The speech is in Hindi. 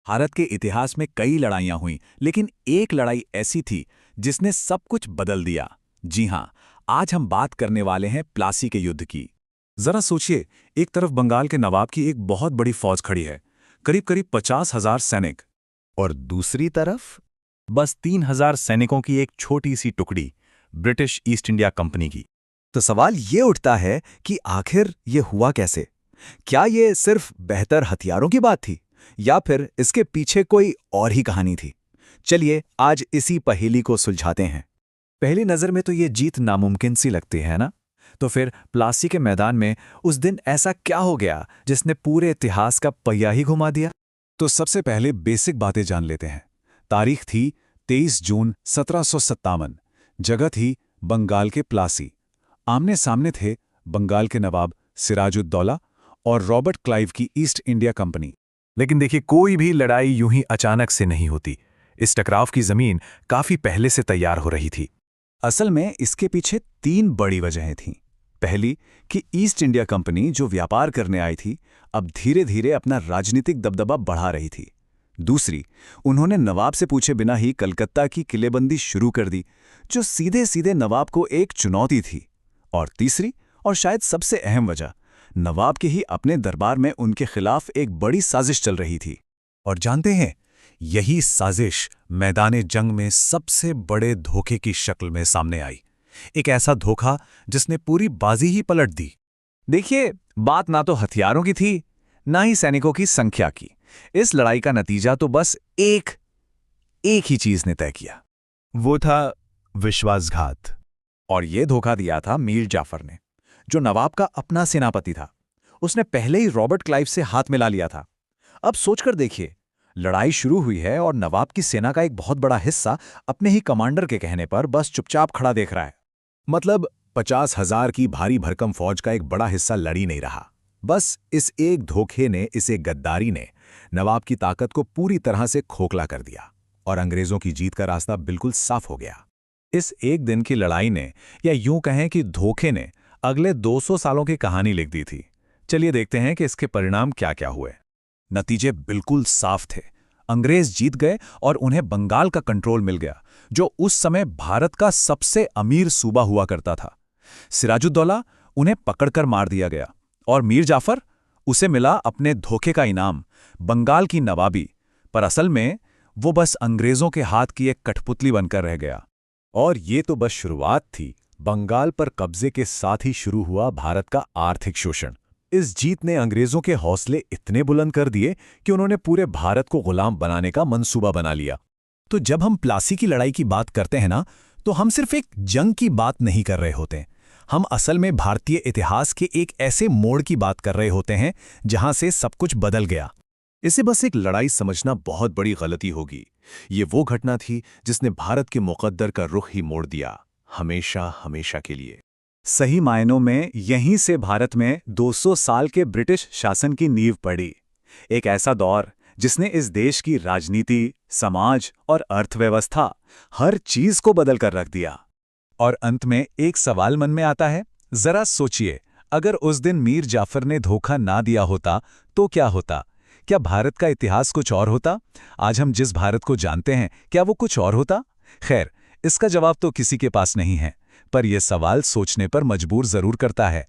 भारत के इतिहास में कई लड़ाइयां हुई, लेकिन एक लड़ाई ऐसी थी जिसने सब कुछ बदल दिया। जी हाँ, आज हम बात करने वाले हैं प्लासी के युद्ध की। जरा सोचिए, एक तरफ बंगाल के नवाब की एक बहुत बड़ी फौज खड़ी है, करीब करीब 50,000 सैनिक। और दूसरी तरफ बस 3,000 सैनिकों की एक छोटी सी टुकड़ी, ब्रिटिश ईस्ट इंडिया कंपनी की। तो सवाल ये उठता है कि आखिर ये हुआ कैसे? क्या ये सिर्फ बेहतर हथियारों की बात थी, या फिर इसके पीछे कोई और ही कहानी थी? चलिए आज इसी पहेली को सुलझाते हैं। पहली नज़र में तो ये जीत नामुमकिन सी लगती है ना? तो फिर प्लासी के मैदान में उस दिन ऐसा क्या हो गया जिसने पूरे इतिहास का पहिया ही घुमा दिया? तो सबसे पहले बेसिक बातें जान लेते हैं। तारीख थी 23 जून 1757। जगह थी बंगाल के प्लासी। आमने सामने थे बंगाल के नवाब सिराजुद्दौला और रॉबर्ट क्लाइव की ईस्ट इंडिया कंपनी। लेकिन देखिए, कोई भी लड़ाई यूं ही अचानक से नहीं होती। इस टकराव की जमीन काफी पहले से तैयार हो रही थी। असल में इसके पीछे 3 बड़ी वजहें थीं। पहली कि ईस्ट इंडिया कंपनी जो व्यापार करने आई थी, अब धीरे धीरे अपना राजनीतिक दबदबा बढ़ा रही थी। दूसरी, उन्होंने नवाब से पूछे बिना ही कलकत्ता की किलेबंदी शुरू कर दी, जो सीधे सीधे नवाब को एक चुनौती थी। और तीसरी, और शायद सबसे अहम वजह, नवाब के ही अपने दरबार में उनके खिलाफ एक बड़ी साजिश चल रही थी। और जानते हैं, यही साजिश मैदाने जंग में सबसे बड़े धोखे की शक्ल में सामने आई। एक ऐसा धोखा जिसने पूरी बाजी ही पलट दी। देखिए, बात ना तो हथियारों की थी, ना ही सैनिकों की संख्या की। इस लड़ाई का नतीजा तो बस एक ही चीज ने तय किया। वो था विश्वासघात। और ये धोखा दिया था मीर जाफर ने, जो नवाब का अपना सेनापति था। उसने पहले ही रॉबर्ट क्लाइव से हाथ मिला लिया था। अब सोचकर देखिए, लड़ाई शुरू हुई है और नवाब की सेना का एक बहुत बड़ा हिस्सा अपने ही कमांडर के कहने पर बस चुपचाप खड़ा देख रहा है। मतलब 50,000 की भारी भरकम फौज का एक बड़ा हिस्सा लड़ ही नहीं रहा। बस इस एक धोखे ने, इस एक गद्दारी ने नवाब की ताकत को पूरी तरह से खोखला कर दिया और अंग्रेजों की जीत का रास्ता बिल्कुल साफ हो गया। इस एक दिन की लड़ाई ने, या यूं कहें कि धोखे ने, अगले 200 सालों की कहानी लिख दी थी। चलिए देखते हैं कि इसके परिणाम क्या क्या हुए। नतीजे बिल्कुल साफ थे। अंग्रेज जीत गए और उन्हें बंगाल का कंट्रोल मिल गया, जो उस समय भारत का सबसे अमीर सूबा हुआ करता था। सिराजुद्दौला, उन्हें पकड़कर मार दिया गया, और मीर जाफर, उसे मिला अपने धोखे का इनाम, बंगाल की नवाबी। पर असल में वो बस अंग्रेजों के हाथ की एक कठपुतली बनकर रह गया। और ये तो बस शुरुआत थी। बंगाल पर कब्जे के साथ ही शुरू हुआ भारत का आर्थिक शोषण। इस जीत ने अंग्रेजों के हौसले इतने बुलंद कर दिए कि उन्होंने पूरे भारत को गुलाम बनाने का मंसूबा बना लिया। तो जब हम प्लासी की लड़ाई की बात करते हैं ना, तो हम सिर्फ एक जंग की बात नहीं कर रहे होते। हम असल में भारतीय इतिहास के एक ऐसे मोड़ की बात कर रहे होते हैं जहां से सब कुछ बदल गया। इसे बस एक लड़ाई समझना बहुत बड़ी गलती होगी। ये वो घटना थी जिसने भारत के मुकद्दर का रुख ही मोड़ दिया, हमेशा हमेशा के लिए। सही मायनों में यहीं से भारत में 200 साल के ब्रिटिश शासन की नींव पड़ी। एक ऐसा दौर जिसने इस देश की राजनीति, समाज और अर्थव्यवस्था, हर चीज को बदल कर रख दिया। और अंत में एक सवाल मन में आता है, जरा सोचिए, अगर उस दिन मीर जाफर ने धोखा ना दिया होता तो क्या होता? क्या भारत का इतिहास कुछ और होता? आज हम जिस भारत को जानते हैं, क्या वो कुछ और होता? खैर, इसका जवाब तो किसी के पास नहीं है, पर यह सवाल सोचने पर मजबूर जरूर करता है।